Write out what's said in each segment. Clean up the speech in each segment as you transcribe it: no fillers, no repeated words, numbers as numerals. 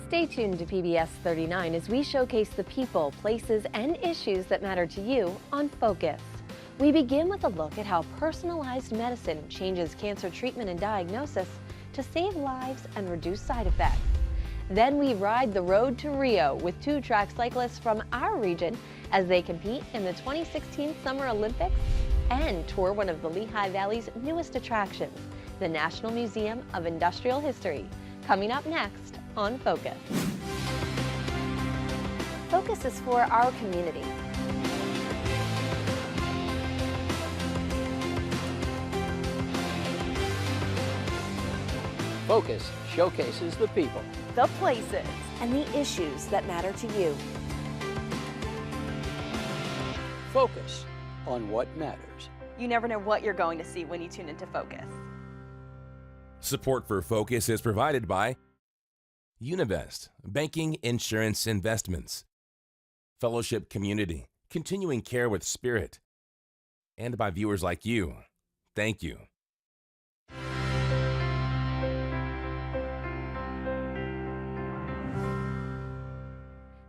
Stay tuned to PBS 39 as we showcase the people, places, and issues that matter to you on Focus. We begin with a look at how personalized medicine changes cancer treatment and diagnosis to save lives and reduce side effects. Then we ride the road to Rio with two-track cyclists from our region as they compete in the 2016 Summer Olympics and tour one of the Lehigh Valley's newest attractions, the National Museum of Industrial History. Coming up next on Focus. Focus is for our community. Focus showcases the people, The places and the issues that matter to you. focus on what matters. You never know what you're going to see when you tune into Focus. Support for Focus is provided by Univest, Banking, Insurance, Investments, Fellowship Community, Continuing Care with Spirit, and by viewers like you. Thank you.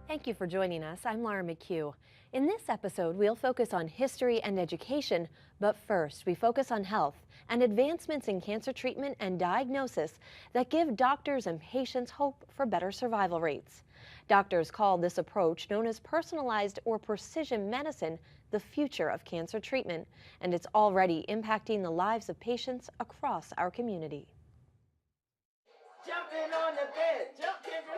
Thank you for joining us. I'm Laura McHugh. In this episode, we'll focus on history and education, but first we focus on health and advancements in cancer treatment and diagnosis that give doctors and patients hope for better survival rates. Doctors call this approach, known as personalized or precision medicine, the future of cancer treatment, and it's already impacting the lives of patients across our community. Jumping on the bed, jump, Kendra.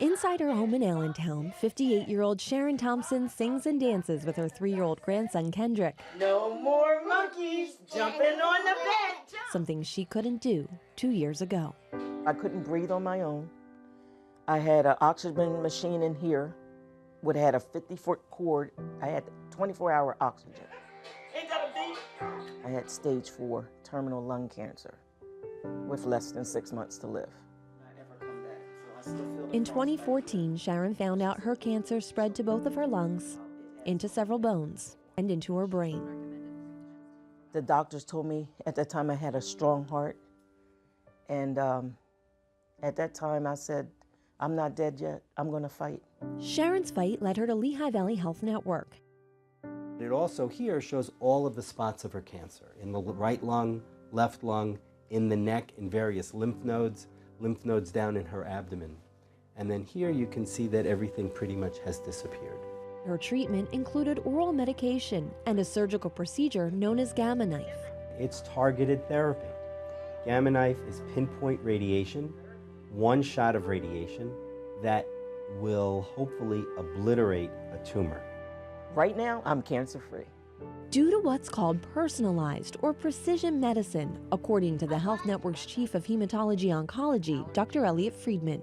Inside her home in Allentown, 58-year-old Sharon Thompson sings and dances with her 3-year-old grandson Kendrick, No more monkeys jumping on the bed. something she couldn't do 2 years ago. I couldn't breathe on my own. I had an oxygen machine in here, would have had a 50-foot cord. I had 24-hour oxygen. Ain't that a beat? I had stage 4 terminal lung cancer with less than 6 months to live. I never come back, so I still feel the In pulse. 2014, Sharon found out her cancer spread to both of her lungs, into several bones, and into her brain. The doctors told me at that time I had a strong heart. And at that time I said, I'm not dead yet, I'm gonna fight. Sharon's fight led her to Lehigh Valley Health Network. It also here shows all of the spots of her cancer in the right lung, left lung, in the neck, in various lymph nodes down in her abdomen. And then here you can see that everything pretty much has disappeared. Her treatment included oral medication and a surgical procedure known as Gamma Knife. It's targeted therapy. Gamma knife is pinpoint radiation, one shot of radiation that will hopefully obliterate a tumor. Right now, I'm cancer-free. Due to what's called personalized or precision medicine, according to the Health Network's Chief of Hematology Oncology, Dr. Elliot Friedman.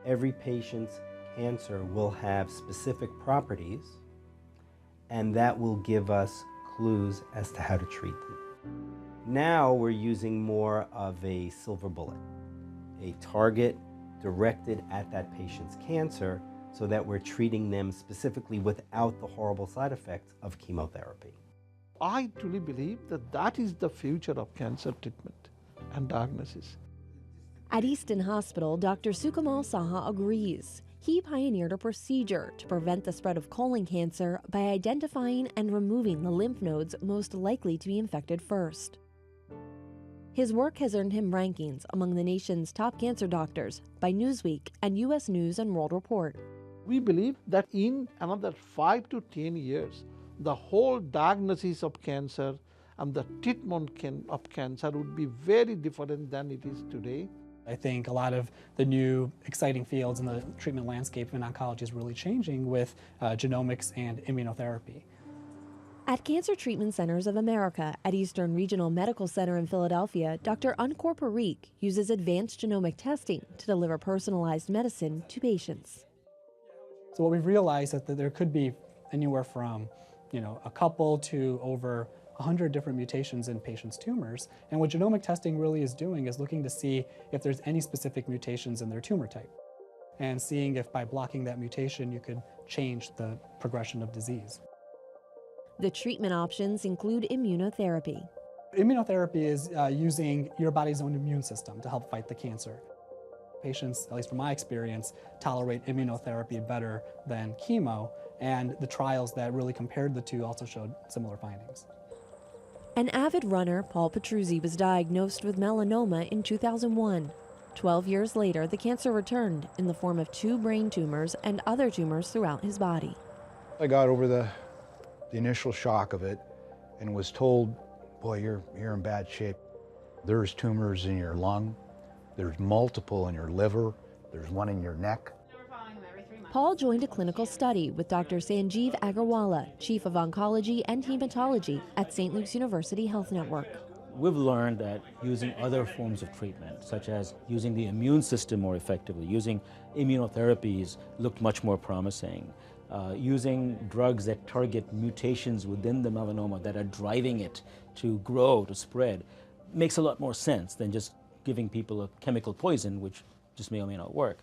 Every patient's cancer will have specific properties, and that will give us clues as to how to treat them. Now we're using more of a silver bullet, a target directed at that patient's cancer so that we're treating them specifically without the horrible side effects of chemotherapy. I truly believe that that is the future of cancer treatment and diagnosis. At Easton Hospital, Dr. Sukamal Saha agrees. He pioneered a procedure to prevent the spread of colon cancer by identifying and removing the lymph nodes most likely to be infected first. His work has earned him rankings among the nation's top cancer doctors by Newsweek and U.S. News and World Report. We believe that in another 5 to 10 years, the whole diagnosis of cancer and the treatment of cancer would be very different than it is today. I think a lot of the new exciting fields in the treatment landscape in oncology is really changing with genomics and immunotherapy. At Cancer Treatment Centers of America at Eastern Regional Medical Center in Philadelphia, Dr. Ankur Parikh uses advanced genomic testing to deliver personalized medicine to patients. So what we've realized is that there could be anywhere from a couple to over 100 different mutations in patients' tumors. And what genomic testing really is doing is looking to see if there's any specific mutations in their tumor type and seeing if by blocking that mutation you could change the progression of disease. The treatment options include immunotherapy. Immunotherapy is using your body's own immune system to help fight the cancer. Patients, at least from my experience, tolerate immunotherapy better than chemo, and the trials that really compared the two also showed similar findings. An avid runner, Paul Petruzzi, was diagnosed with melanoma in 2001. 12 years later, the cancer returned in the form of 2 brain tumors and other tumors throughout his body. I got over the initial shock of it and was told, boy, you're in bad shape. There's tumors in your lung, there's multiple in your liver, there's one in your neck. Paul joined a clinical study with Dr. Sanjeev Agarwala, Chief of Oncology and Hematology at St. Luke's University Health Network. We've learned that using other forms of treatment, such as using the immune system more effectively, using immunotherapies looked much more promising. Using drugs that target mutations within the melanoma that are driving it to grow, to spread, makes a lot more sense than just giving people a chemical poison, which just may or may not work.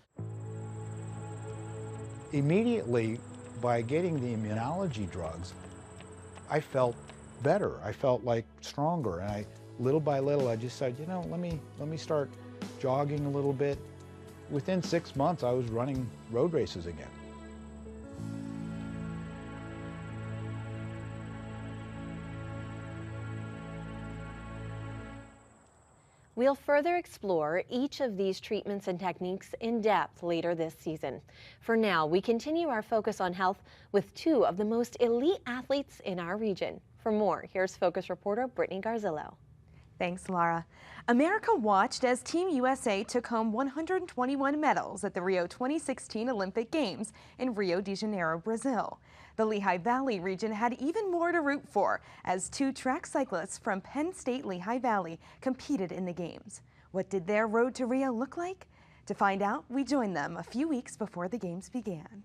Immediately, by getting the immunology drugs, I felt better. I felt like stronger, and little by little, I just said, you know, let me start jogging a little bit. Within 6 months, I was running road races again. We'll further explore each of these treatments and techniques in depth later this season. For now, we continue our focus on health with 2 of the most elite athletes in our region. For more, here's Focus reporter Brittany Garzillo. Thanks, Laura. America watched as Team USA took home 121 medals at the Rio 2016 Olympic Games in Rio de Janeiro, Brazil. The Lehigh Valley region had even more to root for as 2 track cyclists from Penn State Lehigh Valley competed in the games. What did their road to Rio look like? To find out, we joined them a few weeks before the games began.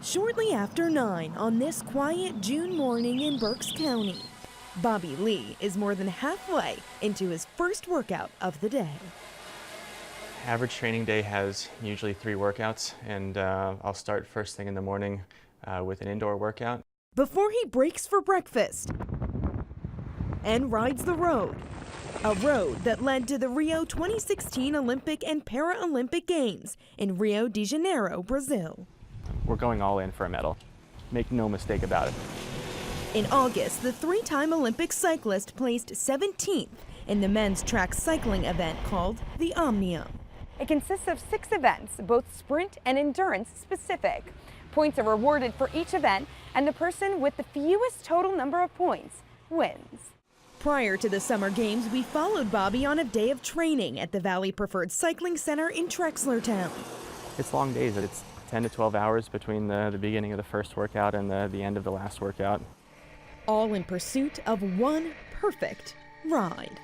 Shortly after 9 on this quiet June morning in Berks County, Bobby Lee is more than halfway into his first workout of the day. Average training day has usually 3 workouts, and I'll start first thing in the morning with an indoor workout. Before he breaks for breakfast and rides the road, a road that led to the Rio 2016 Olympic and Paralympic Games in Rio de Janeiro, Brazil. We're going all in for a medal. Make no mistake about it. In August, the 3-time Olympic cyclist placed 17th in the men's track cycling event called the Omnium. It consists of 6 events, both sprint and endurance specific. Points are rewarded for each event, and the person with the fewest total number of points wins. Prior to the Summer Games, we followed Bobby on a day of training at the Valley Preferred Cycling Center in Trexlertown. It's long days. It's 10 to 12 hours between the beginning of the first workout and the end of the last workout. All in pursuit of one perfect ride.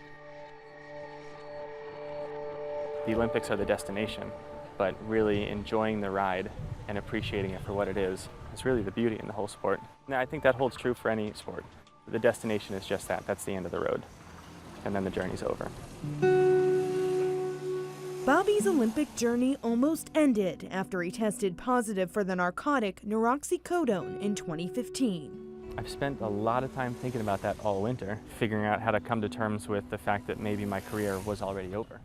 The Olympics are the destination, but really enjoying the ride and appreciating it for what it is really the beauty in the whole sport. Now, I think that holds true for any sport. The destination is just that. That's the end of the road, and then the journey's over. Bobby's Olympic journey almost ended after he tested positive for the narcotic Noroxycodone in 2015. I've spent a lot of time thinking about that all winter, figuring out how to come to terms with the fact that maybe my career was already over.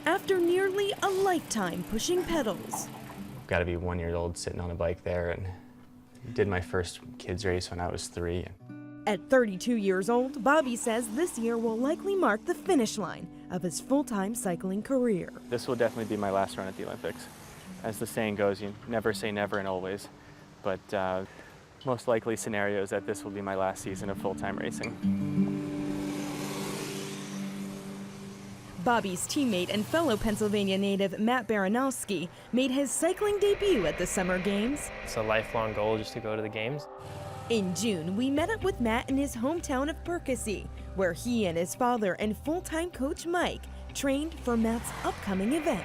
After nearly a lifetime pushing pedals. Got to be 1-year-old sitting on a bike there, and did my first kids race when I was 3. At 32 years old, Bobby says this year will likely mark the finish line of his full-time cycling career. This will definitely be my last run at the Olympics. As the saying goes, you never say never and always, but most likely scenario is that this will be my last season of full-time racing. Bobby's teammate and fellow Pennsylvania native Matt Baranowski made his cycling debut at the Summer Games. It's a lifelong goal just to go to the games. In June, we met up with Matt in his hometown of Perkasie, where he and his father and full-time coach Mike trained for Matt's upcoming event.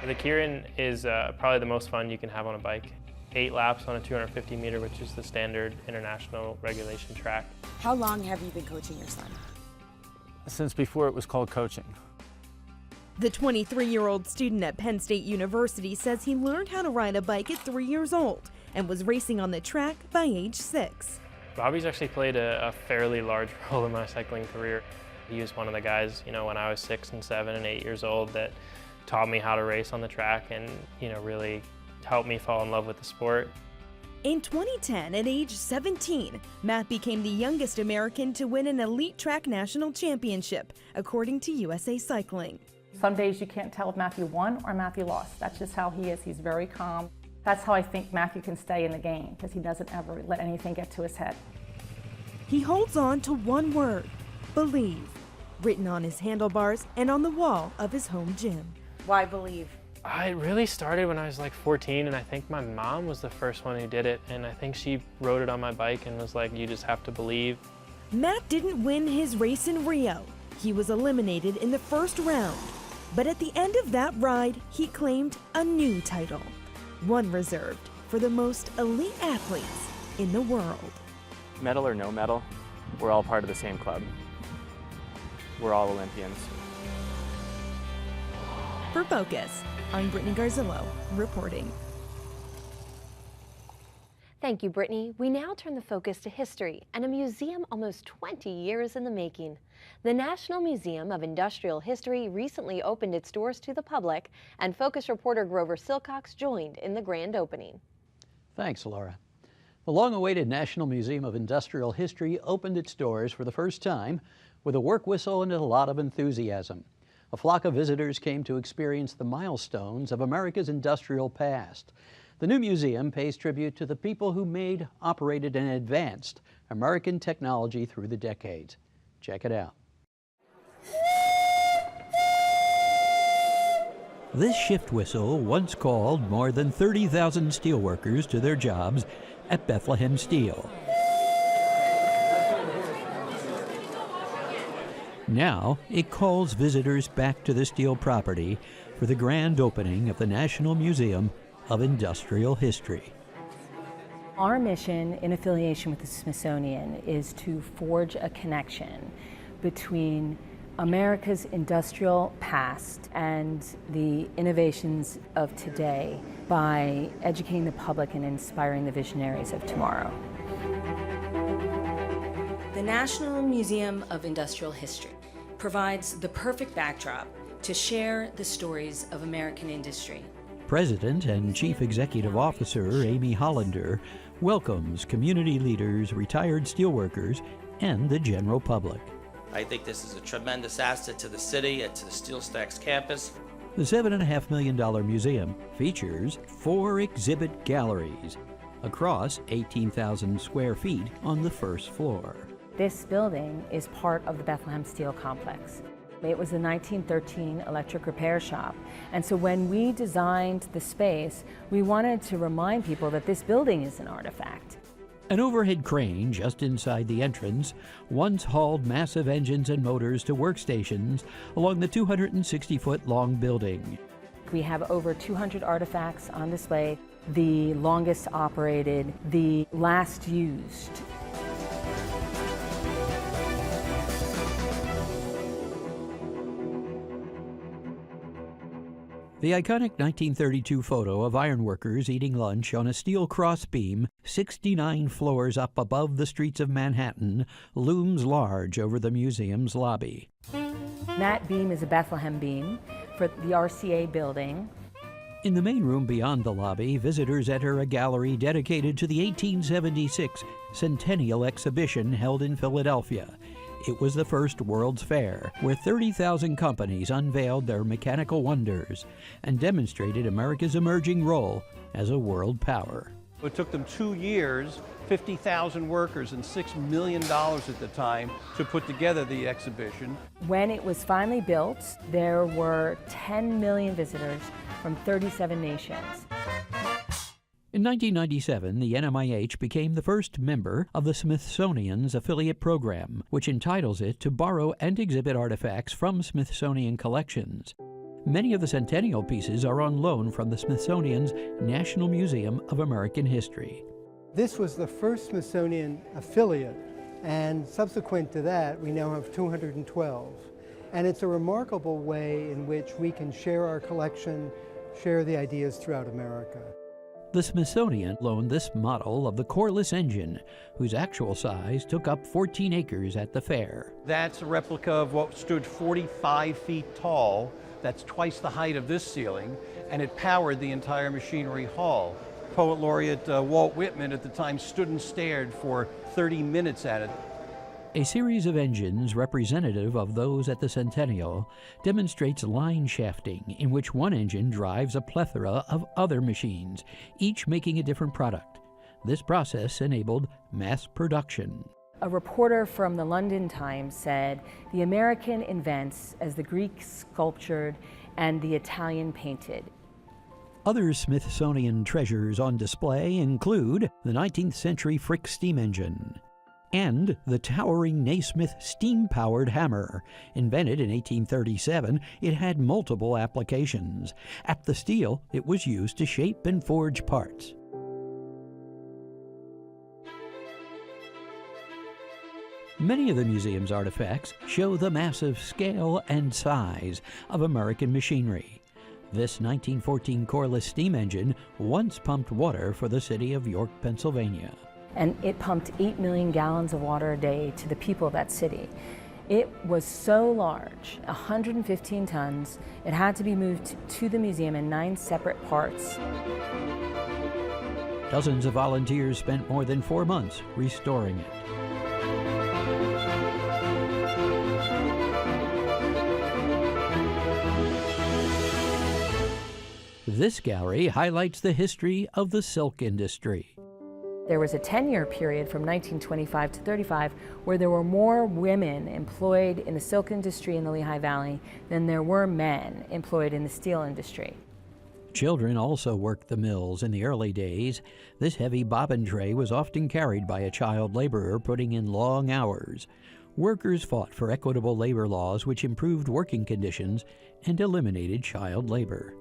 The Keirin is probably the most fun you can have on a bike. 8 laps on a 250 meter, which is the standard international regulation track. How long have you been coaching your son? Since before it was called coaching. The 23-year-old student at Penn State University says he learned how to ride a bike at 3 years old and was racing on the track by age 6. Bobby's actually played a fairly large role in my cycling career. He was one of the guys, when I was 6 and 7 and 8 years old that taught me how to race on the track and, really helped me fall in love with the sport. In 2010, at age 17, Matt became the youngest American to win an elite track national championship, according to USA Cycling. Some days you can't tell if Matthew won or Matthew lost. That's just how he is. He's very calm. That's how I think Matthew can stay in the game, because he doesn't ever let anything get to his head. He holds on to one word, believe, written on his handlebars and on the wall of his home gym. Why believe? I really started when I was like 14, and I think my mom was the first one who did it, and I think she rode it on my bike and was like, you just have to believe. Matt didn't win his race in Rio. He was eliminated in the first round. But at the end of that ride, he claimed a new title, one reserved for the most elite athletes in the world. Medal or no medal, we're all part of the same club. We're all Olympians. For Focus, I'm Brittany Garzillo, reporting. Thank you, Brittany. We now turn the focus to history and a museum almost 20 years in the making. The National Museum of Industrial History recently opened its doors to the public, and Focus reporter Grover Silcox joined in the grand opening. Thanks, Laura. The long-awaited National Museum of Industrial History opened its doors for the first time with a work whistle and a lot of enthusiasm. A flock of visitors came to experience the milestones of America's industrial past. The new museum pays tribute to the people who made, operated, and advanced American technology through the decades. Check it out. This shift whistle once called more than 30,000 steelworkers to their jobs at Bethlehem Steel. Now it calls visitors back to the steel property for the grand opening of the National Museum of Industrial History. Our mission in affiliation with the Smithsonian is to forge a connection between America's industrial past and the innovations of today by educating the public and inspiring the visionaries of tomorrow. The National Museum of Industrial History provides the perfect backdrop to share the stories of American industry. President and Chief Executive Officer Amy Hollander welcomes community leaders, retired steelworkers, and the general public. I think this is a tremendous asset to the city and to the Steel Stacks campus. The $7.5 million museum features 4 exhibit galleries across 18,000 square feet on the first floor. This building is part of the Bethlehem Steel Complex. It was a 1913 electric repair shop, and so when we designed the space, we wanted to remind people that this building is an artifact. An overhead crane just inside the entrance once hauled massive engines and motors to workstations along the 260-foot-long building. We have over 200 artifacts on display, the longest operated, the last used. The iconic 1932 photo of ironworkers eating lunch on a steel crossbeam 69 floors up above the streets of Manhattan looms large over the museum's lobby. That beam is a Bethlehem beam for the RCA building. In the main room beyond the lobby, visitors enter a gallery dedicated to the 1876 Centennial Exhibition held in Philadelphia. It was the first World's Fair, where 30,000 companies unveiled their mechanical wonders and demonstrated America's emerging role as a world power. It took them 2 years, 50,000 workers, and $6 million at the time to put together the exhibition. When it was finally built, there were 10 million visitors from 37 nations. In 1997, the NMIH became the first member of the Smithsonian's affiliate program, which entitles it to borrow and exhibit artifacts from Smithsonian collections. Many of the centennial pieces are on loan from the Smithsonian's National Museum of American History. This was the first Smithsonian affiliate, and subsequent to that, we now have 212. And it's a remarkable way in which we can share our collection, share the ideas throughout America. The Smithsonian loaned this model of the Corliss engine, whose actual size took up 14 acres at the fair. That's a replica of what stood 45 feet tall. That's twice the height of this ceiling, and it powered the entire machinery hall. Poet laureate Walt Whitman at the time stood and stared for 30 minutes at it. A series of engines representative of those at the Centennial demonstrates line shafting, in which one engine drives a plethora of other machines, each making a different product. This process enabled mass production. A reporter from the London Times said, "The American invents as the Greek sculptured and the Italian painted." Other Smithsonian treasures on display include the 19th century Frick steam engine and the towering Naismith steam-powered hammer. Invented in 1837, it had multiple applications. At the steel, it was used to shape and forge parts. Many of the museum's artifacts show the massive scale and size of American machinery. This 1914 Corliss steam engine once pumped water for the city of York, Pennsylvania. And it pumped 8 million gallons of water a day to the people of that city. It was so large, 115 tons, it had to be moved to the museum in 9 separate parts. Dozens of volunteers spent more than 4 months restoring it. This gallery highlights the history of the silk industry. There was a 10-year period from 1925 to 35 where there were more women employed in the silk industry in the Lehigh Valley than there were men employed in the steel industry. Children also worked the mills in the early days. This heavy bobbin tray was often carried by a child laborer putting in long hours. Workers fought for equitable labor laws which improved working conditions and eliminated child labor.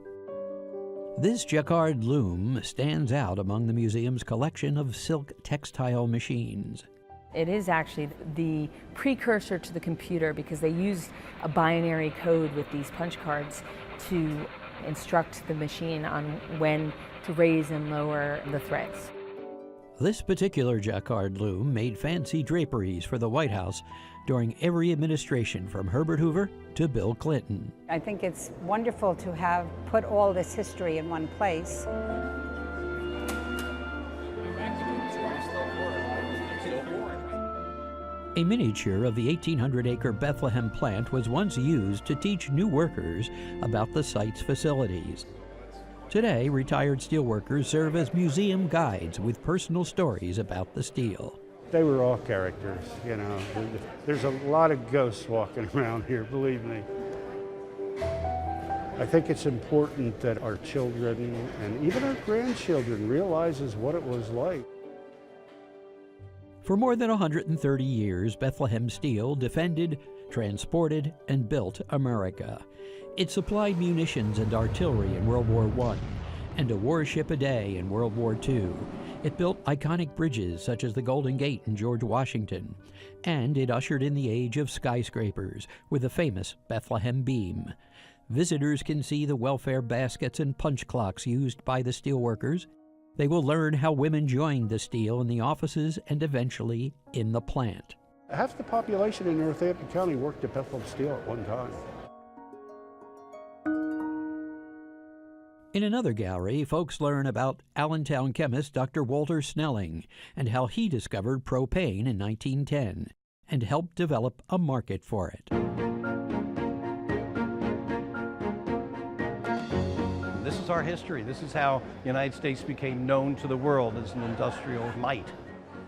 This jacquard loom stands out among the museum's collection of silk textile machines. It is actually the precursor to the computer because they use a binary code with these punch cards to instruct the machine on when to raise and lower the threads. This particular jacquard loom made fancy draperies for the White House during every administration from Herbert Hoover to Bill Clinton. I think it's wonderful to have put all this history in one place. A miniature of the 1,800-acre Bethlehem plant was once used to teach new workers about the site's facilities. Today, retired steelworkers serve as museum guides with personal stories about the steel. They were all characters, you know. There's a lot of ghosts walking around here, believe me. I think it's important that our children and even our grandchildren realizes what it was like. For more than 130 years, Bethlehem Steel defended, transported, and built America. It supplied munitions and artillery in World War I and a warship a day in World War II. It built iconic bridges such as the Golden Gate in George Washington, and it ushered in the age of skyscrapers with the famous Bethlehem Beam. Visitors can see the welfare baskets and punch clocks used by the steelworkers. They will learn how women joined the steel in the offices and eventually in the plant. Half the population in Northampton County worked at Bethlehem Steel at one time. In another gallery, folks learn about Allentown chemist Dr. Walter Snelling and how he discovered propane in 1910 and helped develop a market for it. This is our history. This is how the United States became known to the world as an industrial might.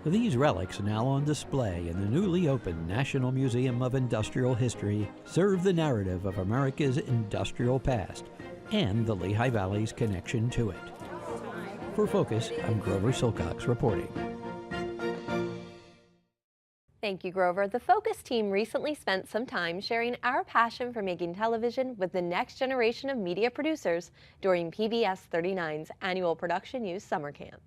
These relics, now on display in the newly opened National Museum of Industrial History, serve the narrative of America's industrial past and the Lehigh Valley's connection to it. For Focus, I'm Grover Silcox reporting. Thank you, Grover. The Focus team recently spent some time sharing our passion for making television with the next generation of media producers during PBS 39's annual Production Use Summer Camp.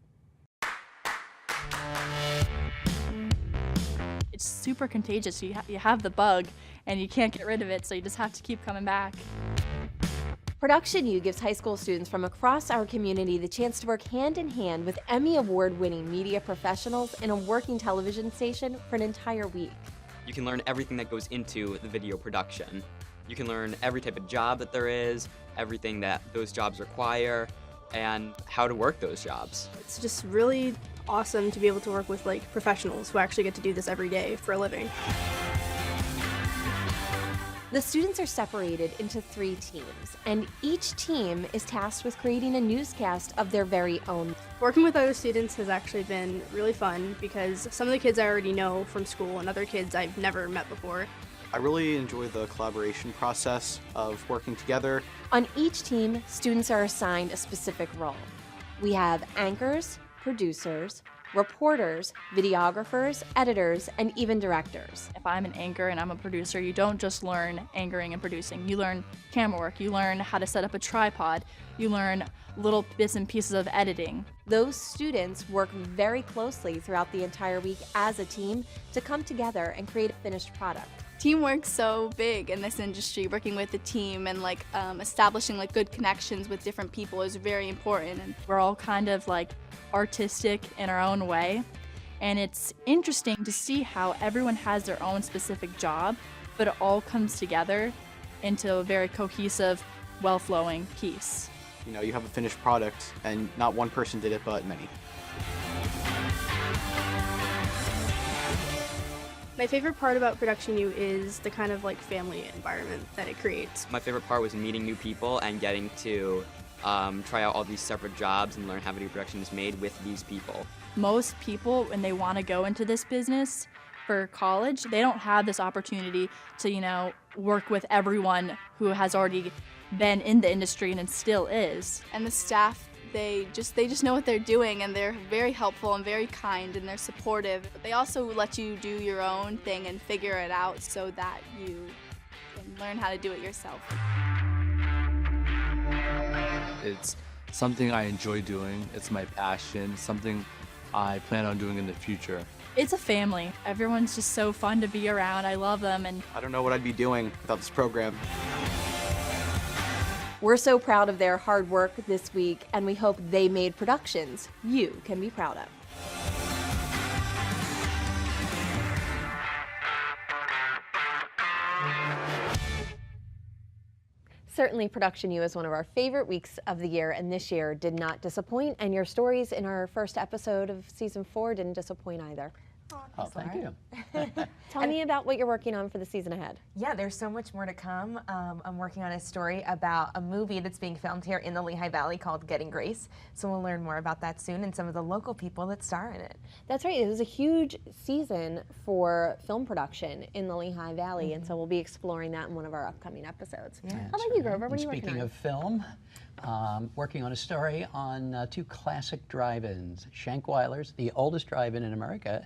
It's super contagious. You have the bug and you can't get rid of it, so you just have to keep coming back. Production U gives high school students from across our community the chance to work hand in hand with Emmy Award-winning media professionals in a working television station for an entire week. You can learn everything that goes into the video production. You can learn every type of job that there is, everything that those jobs require, and how to work those jobs. It's just really awesome to be able to work with like professionals who actually get to do this every day for a living. The students are separated into 3 teams, and each team is tasked with creating a newscast of their very own. Working with other students has actually been really fun because some of the kids I already know from school and other kids I've never met before. I really enjoy the collaboration process of working together. On each team, students are assigned a specific role. We have anchors, producers, reporters, videographers, editors, and even directors. If I'm an anchor and I'm a producer, you don't just learn anchoring and producing. You learn camera work, you learn how to set up a tripod, you learn little bits and pieces of editing. Those students work very closely throughout the entire week as a team to come together and create a finished product. Teamwork's so big in this industry. Working with the team and establishing good connections with different people is very important. And we're all kind of artistic in our own way, and it's interesting to see how everyone has their own specific job, but it all comes together into a very cohesive, well-flowing piece. You know, you have a finished product, and not one person did it, but many. My favorite part about Production U is the kind of family environment that it creates. My favorite part was meeting new people and getting to try out all these separate jobs and learn how video production is made with these people. Most people, when they want to go into this business for college, they don't have this opportunity to, work with everyone who has already been in the industry and still is. And the staff, they just know what they're doing, and they're very helpful and very kind, and they're supportive. But they also let you do your own thing and figure it out so that you can learn how to do it yourself. It's something I enjoy doing. It's my passion, something I plan on doing in the future. It's a family. Everyone's just so fun to be around. I love them. And I don't know what I'd be doing without this program. We're so proud of their hard work this week, and we hope they made productions you can be proud of. Certainly, Production U is one of our favorite weeks of the year, and this year did not disappoint. And your stories in our first episode of season 4 didn't disappoint either. Oh, thank you. Tell me about what you're working on for the season ahead. Yeah, there's so much more to come. I'm working on a story about a movie that's being filmed here in the Lehigh Valley called Getting Grace. So we'll learn more about that soon and some of the local people that star in it. That's right. It was a huge season for film production in the Lehigh Valley, and so we'll be exploring that in one of our upcoming episodes. Yeah, how about you, Grover? What are you working Speaking on? of film, working on a story on 2 classic drive-ins, Shankweiler's, the oldest drive-in in America,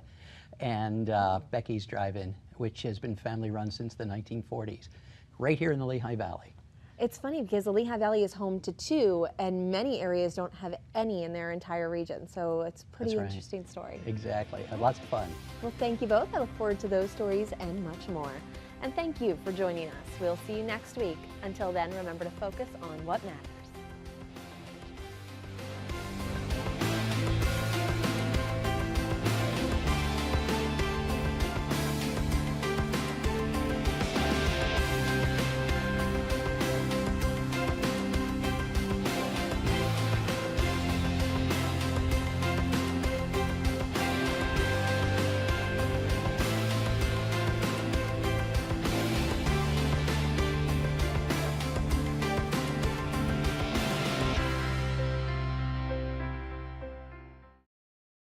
and Becky's Drive-In, which has been family run since the 1940s, right here in the Lehigh Valley. It's funny because the Lehigh Valley is home to 2, and many areas don't have any in their entire region, so it's a pretty interesting story. Exactly, and lots of fun. Well, thank you both. I look forward to those stories and much more. And thank you for joining us. We'll see you next week. Until then, remember to focus on what matters.